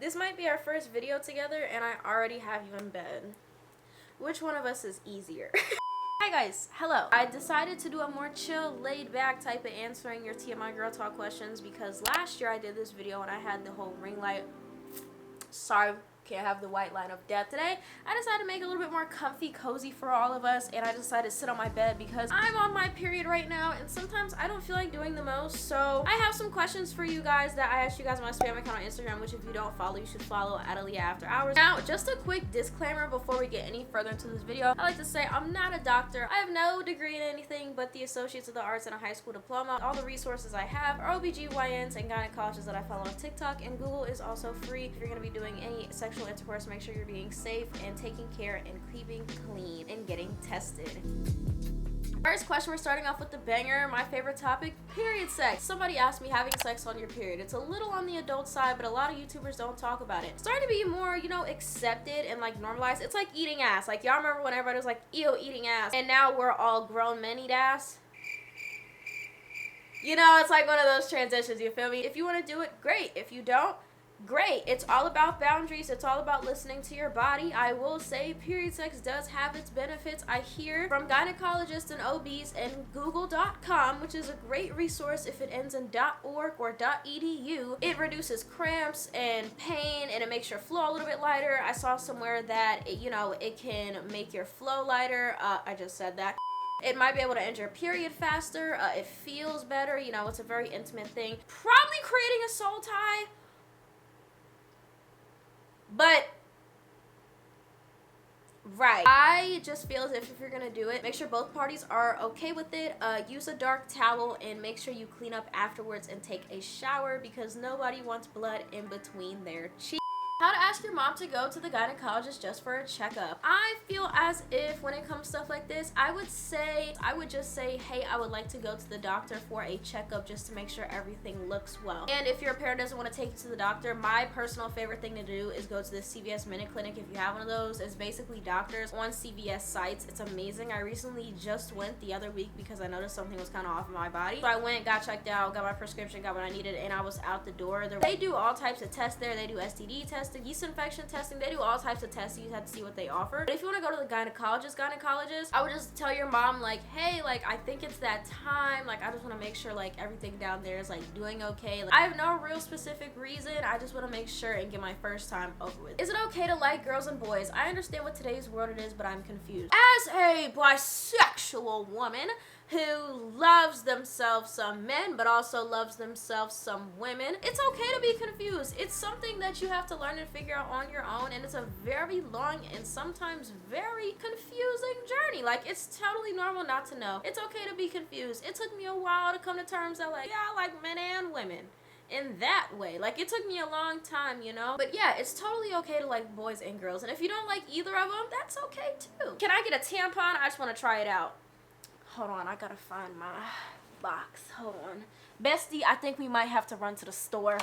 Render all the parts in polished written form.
This might be our first video together and I already have you in bed. Which one of us is easier? Hi guys, hello. I decided to do a more chill, laid back type of answering your TMI girl talk questions because last year I did this video and I had the whole ring light. Sorry, can't have the white line of death today. I decided to make it a little bit more comfy, cozy for all of us, and I decided to sit on my bed because I'm on my period right now and sometimes I don't feel like doing the most. So I have some questions for you guys that I asked you guys on my spam account on Instagram, which if you don't follow, you should follow at aliyah.simonee. Now, just a quick disclaimer before we get any further into this video. I like to say I'm not a doctor. I have no degree in anything but the Associates of the Arts and a high school diploma. All the resources I have are OBGYNs and gynecologists that I follow on TikTok, and Google is also free. If you're going to be doing any sexual intercourse, make sure you're being safe and taking care and keeping clean and getting tested. First question, we're starting off with the banger, my favorite topic, period sex. Somebody asked me, having sex on your period. It's a little on the adult side, but a lot of YouTubers don't talk about it. It's starting to be more, accepted and like normalized. It's like eating ass. Like y'all remember when everybody was like, ew, eating ass. And now we're all grown men eat ass. It's like one of those transitions, you feel me? If you want to do it, great. If you don't, great. It's all about boundaries. It's all about listening to your body. I will say period sex does have its benefits. I hear from gynecologists and OBs and google.com, which is a great resource if it ends in .org or .edu. It reduces cramps and pain and it makes your flow a little bit lighter. I saw somewhere that it can make your flow lighter. I just said that. It might be able to end your period faster. It feels better. It's a very intimate thing. Probably creating a soul tie. But, right. I just feel as if you're going to do it, make sure both parties are okay with it. Use a dark towel and make sure you clean up afterwards and take a shower because nobody wants blood in between their cheeks. How to ask your mom to go to the gynecologist just for a checkup. I feel as if when it comes to stuff like this, I would just say, hey, I would like to go to the doctor for a checkup just to make sure everything looks well. And if your parent doesn't want to take you to the doctor, my personal favorite thing to do is go to the CVS Minute Clinic. If you have one of those, it's basically doctors on CVS sites. It's amazing. I recently just went the other week because I noticed something was kind of off in my body. So I went, got checked out, got my prescription, got what I needed, and I was out the door. They do all types of tests there. They do STD tests, yeast infection testing. They do all types of tests. You just have to see what they offer. But if you want to go to the gynecologist, I would just tell your mom like, hey, like I think it's that time. Like I just want to make sure like everything down there is like doing okay. Like, I have no real specific reason. I just want to make sure and get my first time over with. Is it okay to like girls and boys? I understand what today's world it is, but I'm confused. As a bisexual woman who loves themselves some men but also loves themselves some women, it's okay to be confused. It's something that you have to learn and figure out on your own, and it's a very long and sometimes very confusing journey. Like, it's totally normal not to know. It's okay to be confused. It took me a while to come to terms that like, yeah, I like men and women in that way. Like, it took me a long time, but yeah, it's totally okay to like boys and girls, and if you don't like either of them, that's okay too. Can I get a tampon? I just want to try it out. Hold on, I gotta find my box. Hold on. Bestie, I think we might have to run to the store.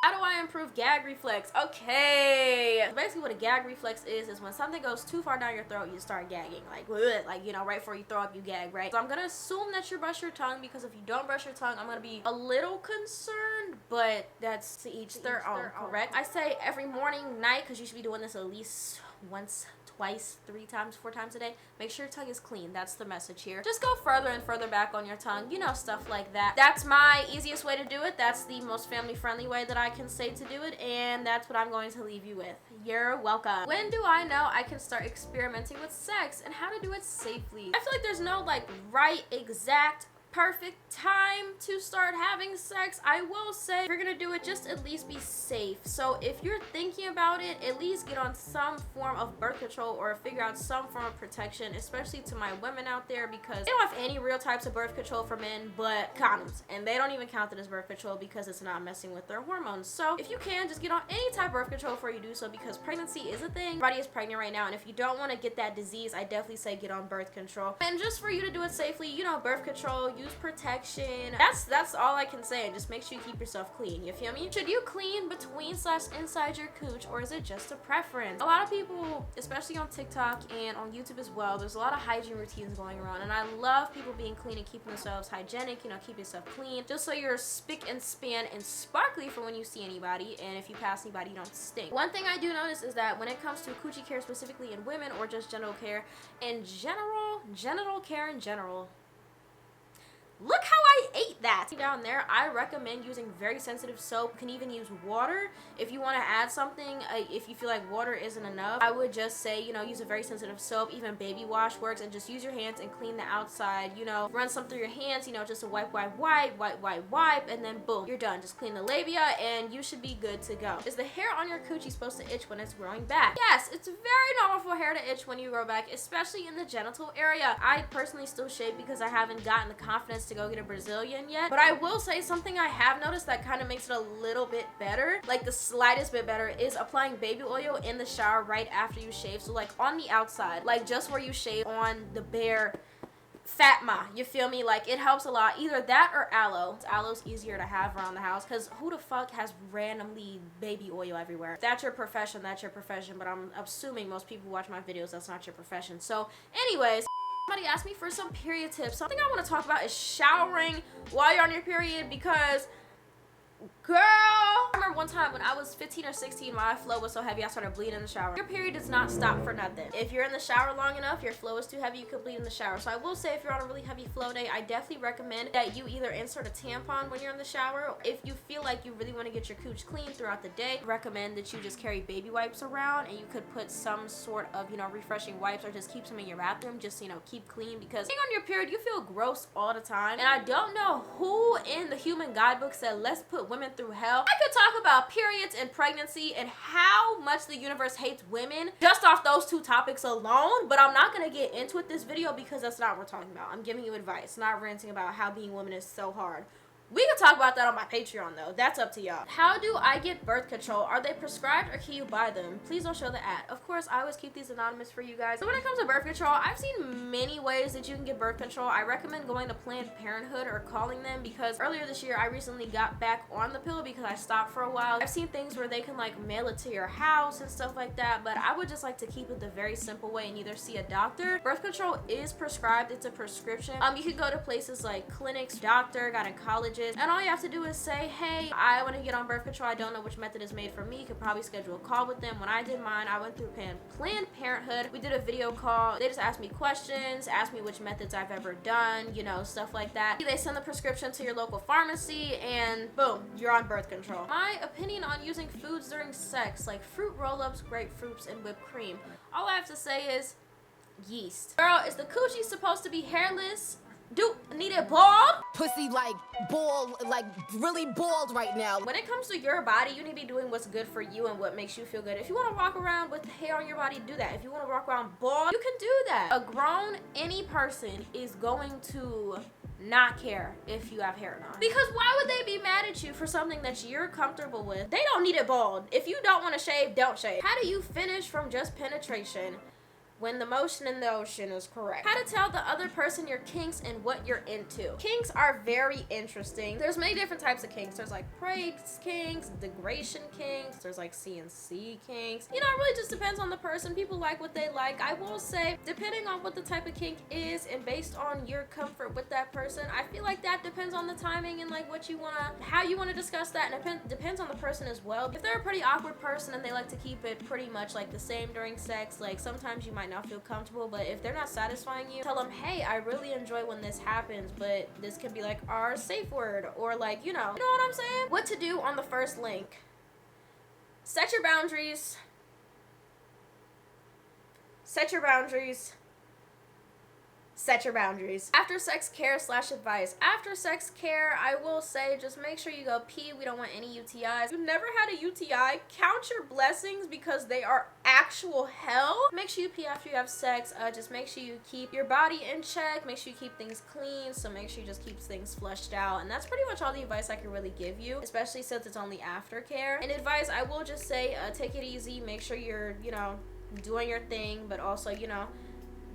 How do I improve gag reflex? Okay. Basically what a gag reflex is when something goes too far down your throat, you start gagging. Like, right before you throw up, you gag, right? So I'm gonna assume that you brush your tongue because if you don't brush your tongue, I'm gonna be a little concerned, but that's to each their own, correct? I say every morning, night, because you should be doing this at least once, twice, 3 times, 4 times a day. Make sure your tongue is clean. That's the message here. Just go further and further back on your tongue, stuff like that. That's my easiest way to do it. That's the most family friendly way that I can say to do it, and that's what I'm going to leave you with. You're welcome. When do I know I can start experimenting with sex and how to do it safely? I feel like there's no like right exact perfect time to start having sex. I will say if you're gonna do it, just at least be safe. So if you're thinking about it, at least get on some form of birth control or figure out some form of protection, especially to my women out there, because they don't have any real types of birth control for men but condoms, and they don't even count it as birth control because it's not messing with their hormones. So if you can, just get on any type of birth control before you do so, because pregnancy is a thing. Everybody is pregnant right now, and if you don't want to get that disease, I definitely say get on birth control. And just for you to do it safely, birth control, use use protection. That's all I can say. Just make sure you keep yourself clean, you feel me? Should you clean between / inside your cooch, or is it just a preference? A lot of people, especially on TikTok and on YouTube as well, there's a lot of hygiene routines going around, and I love people being clean and keeping themselves hygienic, you know, keep yourself clean, just so you're spick and span and sparkly for when you see anybody, and if you pass anybody, you don't stink. One thing I do notice is that when it comes to coochie care specifically in women, or just genital care in general, look how I ate that. Down there, I recommend using very sensitive soap. You can even use water if you want to add something. If you feel like water isn't enough, I would just say, you know, use a very sensitive soap. Even baby wash works, and just use your hands and clean the outside. You know, run some through your hands, you know, just a wipe, and then boom, you're done. Just clean the labia and you should be good to go. Is the hair on your coochie supposed to itch when it's growing back? Yes, it's very normal for hair to itch when you grow back, especially in the genital area. I personally still shave because I haven't gotten the confidence to go get a Brazilian yet, but I will say something I have noticed that kind of makes it a little bit better, like the slightest bit better, is applying baby oil in the shower right after you shave. So like on the outside, like just where you shave on the bare fatma, you feel me? Like it helps a lot. Either that or aloe. Aloe's easier to have around the house, because who the fuck has randomly baby oil everywhere? If that's your profession, that's your profession, but I'm assuming most people who watch my videos, that's not your profession. So anyways, somebody asked me for some period tips. Something I want to talk about is showering while you're on your period, because girl, I remember one time when I was 15 or 16, my flow was so heavy I started bleeding in the shower. Your period does not stop for nothing. If you're in the shower long enough, your flow is too heavy, you could bleed in the shower. So I will say, if you're on a really heavy flow day, I definitely recommend that you either insert a tampon when you're in the shower. If you feel like you really want to get your cooch clean throughout the day, I recommend that you just carry baby wipes around, and you could put some sort of, you know, refreshing wipes, or just keep some in your bathroom, just, you know, keep clean, because being on your period, you feel gross all the time. And I don't know who in the human guidebook said, let's put women through hell. I could talk about periods and pregnancy and how much the universe hates women just off those two topics alone, but I'm not gonna get into it this video, because that's not what we're talking about. I'm giving you advice, not ranting about how being a woman is so hard. We can talk about that on my Patreon though. That's up to y'all. How do I get birth control? Are they prescribed or can you buy them? Please don't show the ad. Of course, I always keep these anonymous for you guys. So when it comes to birth control, I've seen many ways that you can get birth control. I recommend going to Planned Parenthood or calling them, because earlier this year I recently got back on the pill because I stopped for a while. I've seen things where they can like mail it to your house and stuff like that, but I would just like to keep it the very simple way and either see a doctor. Birth control is prescribed. It's a prescription. You can go to places like clinics, doctor, gynecologists, and all you have to do is say, hey, I want to get on birth control. I don't know which method is made for me. You could probably schedule a call with them. When I did mine, I went through Planned Parenthood. We did a video call. They just asked me questions, asked me which methods I've ever done, you know, stuff like that. They send the prescription to your local pharmacy, and boom, you're on birth control. My opinion on using foods during sex, like fruit roll-ups, grapefruits, and whipped cream. All I have to say is yeast. Girl, is the coochie supposed to be hairless? Do need it bald? Pussy like bald, like really bald right now. When it comes to your body, you need to be doing what's good for you and what makes you feel good. If you want to walk around with hair on your body, do that. If you want to walk around bald, you can do that. A grown, any person is going to not care if you have hair on, because why would they be mad at you for something that you're comfortable with? They don't need it bald. If you don't want to shave, don't shave. How do you finish from just penetration when the motion in the ocean is correct? How to tell the other person your kinks and what you're into. Kinks are very interesting. There's many different types of kinks. There's like praise kinks, degradation kinks, there's like CNC kinks. You know, it really just depends on the person. People like what they like. I will say, depending on what the type of kink is and based on your comfort with that person, I feel like that depends on the timing and like what you wanna, how you wanna discuss that, and it depends on the person as well. If they're a pretty awkward person and they like to keep it pretty much like the same during sex, like sometimes you might not feel comfortable, but if they're not satisfying you, tell them, hey, I really enjoy when this happens, but this can be like our safe word, or like, you know what I'm saying? What to do on the first link. Set your boundaries. Set your boundaries. Set your boundaries. After sex care / advice. After sex care, I will say, just make sure you go pee. We don't want any UTIs. If you've never had a UTI, count your blessings, because they are actual hell. Make sure you pee after you have sex. Just make sure you keep your body in check. Make sure you keep things clean. So make sure you just keep things flushed out. And that's pretty much all the advice I can really give you, especially since it's only aftercare. And advice, I will just say, take it easy. Make sure you're, doing your thing, but also,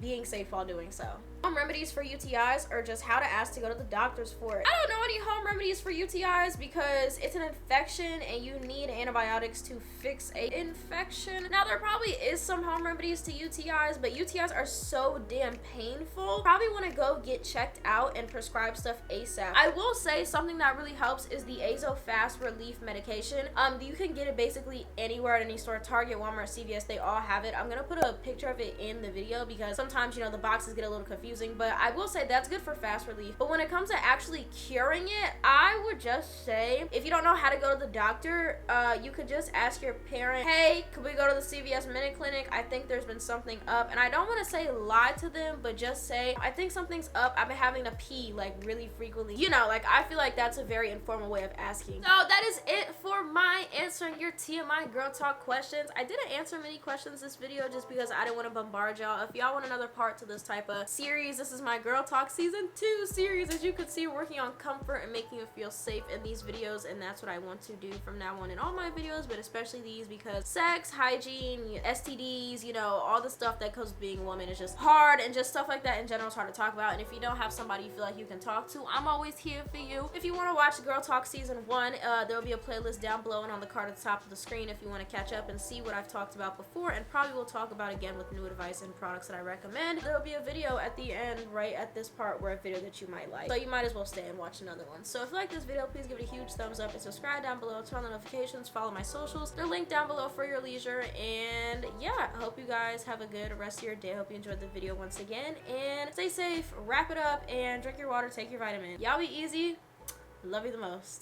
being safe while doing so. Home remedies for UTIs or just how to ask to go to the doctors for it. I don't know any home remedies for UTIs because it's an infection and you need antibiotics to fix a infection. Now there probably is some home remedies to UTIs, but UTIs are so damn painful. Probably want to go get checked out and prescribe stuff ASAP. I will say something that really helps is the Azo Fast Relief medication. You can get it basically anywhere at any store, Target, Walmart, CVS, they all have it. I'm gonna put a picture of it in the video because sometimes, you know, the boxes get a little confusing, but I will say that's good for fast relief. But when it comes to actually curing it, I would just say if you don't know how to go to the doctor, you could just ask your parent, hey, could we go to the CVS Minute Clinic? I think there's been something up. And I don't want to say lie to them, but just say, I think something's up. I've been having to pee like really frequently. You know, like I feel like that's a very informal way of asking. So that is it for my answering your TMI girl talk questions. I didn't answer many questions this video just because I didn't want to bombard y'all. If y'all want another part to this type of series, this is my girl talk season 2 series. As you can see, working on comfort and making you feel safe in these videos, and that's what I want to do from now on in all my videos, but especially these because sex, hygiene, STDs, you know, all the stuff that comes with being a woman is just hard, and just stuff like that in general is hard to talk about. And if you don't have somebody you feel like you can talk to, I'm always here for you. If you want to watch Girl Talk season 1, there will be a playlist down below and on the card at the top of the screen if you want to catch up and see what I've talked about before, and probably will talk about again with new advice and products that I recommend. There will be a video at the end right at this part where a video that you might like, so you might as well stay and watch another one. So if you like this video, please give it a huge thumbs up and subscribe down below, turn on the notifications, follow my socials, they're linked down below for your leisure. And yeah, I hope you guys have a good rest of your day. I hope you enjoyed the video once again, and stay safe, wrap it up, and drink your water, take your vitamin. Y'all be easy. Love you the most.